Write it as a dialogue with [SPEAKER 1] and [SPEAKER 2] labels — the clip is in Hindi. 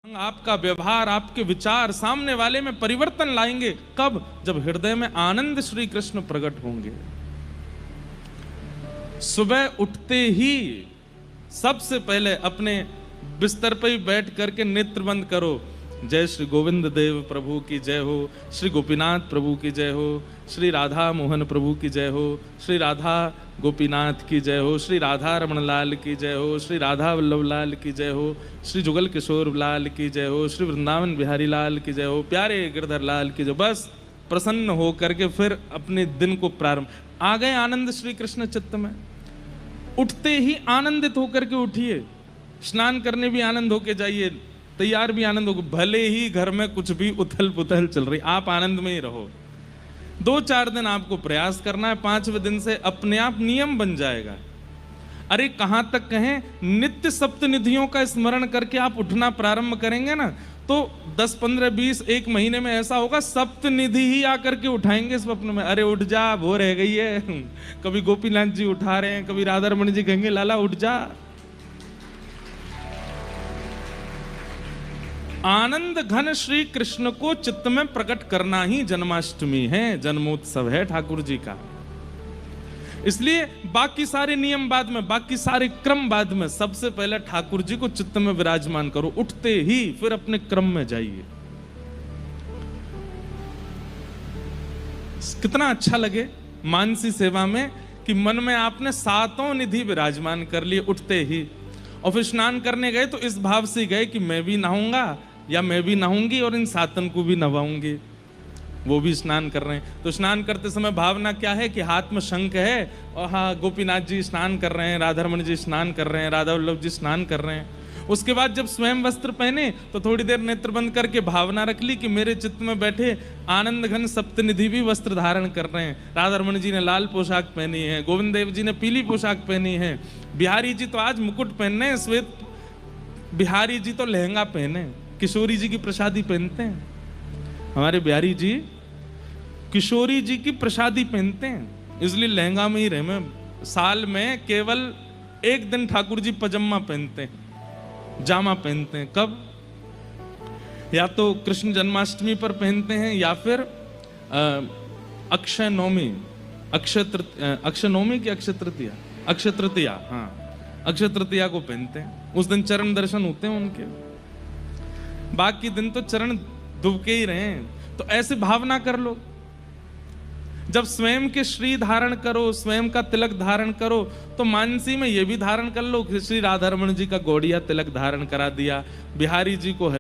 [SPEAKER 1] आपका व्यवहार, आपके विचार सामने वाले में परिवर्तन लाएंगे। कब? जब हृदय में आनंद श्री कृष्ण प्रकट होंगे। सुबह उठते ही सबसे पहले अपने बिस्तर पर ही बैठ करके नेत्र बंद करो। जय श्री गोविंद देव प्रभु की जय हो, श्री गोपीनाथ प्रभु की जय हो, श्री राधा मोहन प्रभु की जय हो, श्री राधा गोपीनाथ की जय हो, श्री राधा रमण लाल की जय हो, श्री राधा वल्लभ लाल की जय हो, श्री जुगल किशोर लाल की जय हो, श्री वृंदावन बिहारी लाल की जय हो, प्यारे गिरधर लाल की जय। बस प्रसन्न हो करके फिर अपने दिन को प्रारंभ। आ गए आनंद श्री कृष्ण चित्त में, उठते ही आनंदित होकर के उठिए। स्नान करने भी आनंद होके जाइए, तैयार भी आनंद होगा। भले ही घर में कुछ भी उथल पुथल चल रही, आप आनंद में ही रहो। 2-4 दिन आपको प्रयास करना है, 5वें दिन से अपने आप नियम बन जाएगा। अरे कहां तक कहें, नित्य सप्तनिधियों का स्मरण करके आप उठना प्रारंभ करेंगे ना, तो 10, 15, 20, 1 महीने में ऐसा होगा सप्तनिधि ही आकर के उठाएंगे स्वप्न में। अरे उठ जा, वो रह गई है। कभी गोपीनाथ जी उठा रहे हैं, कभी राधा रमण जी कहेंगे लाला उठ जा। आनंद घन श्री कृष्ण को चित्त में प्रकट करना ही जन्माष्टमी है, जन्मोत्सव है ठाकुर जी का। इसलिए बाकी सारे नियम बाद में, बाकी सारे क्रम बाद में, सबसे पहले ठाकुर जी को चित्त में विराजमान करो। उठते ही फिर अपने क्रम में जाइए। कितना अच्छा लगे मानसी सेवा में कि मन में आपने 7 निधि विराजमान कर लिए उठते ही। और फिर स्नान करने गए तो इस भाव से गए कि मैं भी नहाऊंगा या मैं भी नहाऊंगी और इन 7 को भी नहवाऊंगी। वो भी स्नान कर रहे हैं, तो स्नान करते समय भावना क्या है कि हाथ में शंख है और हाँ गोपीनाथ जी स्नान कर रहे हैं, राधा रमण जी स्नान कर रहे हैं, राधा वल्लभ जी स्नान कर रहे हैं। उसके बाद जब स्वयं वस्त्र पहने तो थोड़ी देर नेत्र बंद करके भावना रख ली कि मेरे चित्त में बैठे आनंद घन सप्तनिधि भी वस्त्र धारण कर रहे हैं। राधा रमण जी ने लाल पोशाक पहनी है, गोविंद देव जी ने पीली पोशाक पहनी है, बिहारी जी तो आज मुकुट पहनने हैं, श्वेत बिहारी जी तो लहंगा पहने, किशोरी जी की प्रसादी पहनते हैं। हमारे बिहारी जी किशोरी जी की प्रसादी पहनते हैं, इसलिए लहंगा में ही रहे। में साल में केवल 1 दिन ठाकुर जी पजामा पहनते हैं, जामा पहनते हैं। कब? या तो कृष्ण जन्माष्टमी पर पहनते हैं या फिर अक्षय नवमी, अक्षय नवमी की अक्षय तृतीया, अक्षय तृतीया, हाँ अक्षय तृतीया को पहनते हैं। उस दिन चरण दर्शन होते हैं उनके, बाकी दिन तो चरण दुबके ही रहे हैं। तो ऐसे भावना कर लो। जब स्वयं के श्री धारण करो, स्वयं का तिलक धारण करो, तो मानसी में ये भी धारण कर लो कि श्री राधा रमण जी का गौड़िया तिलक धारण करा दिया, बिहारी जी को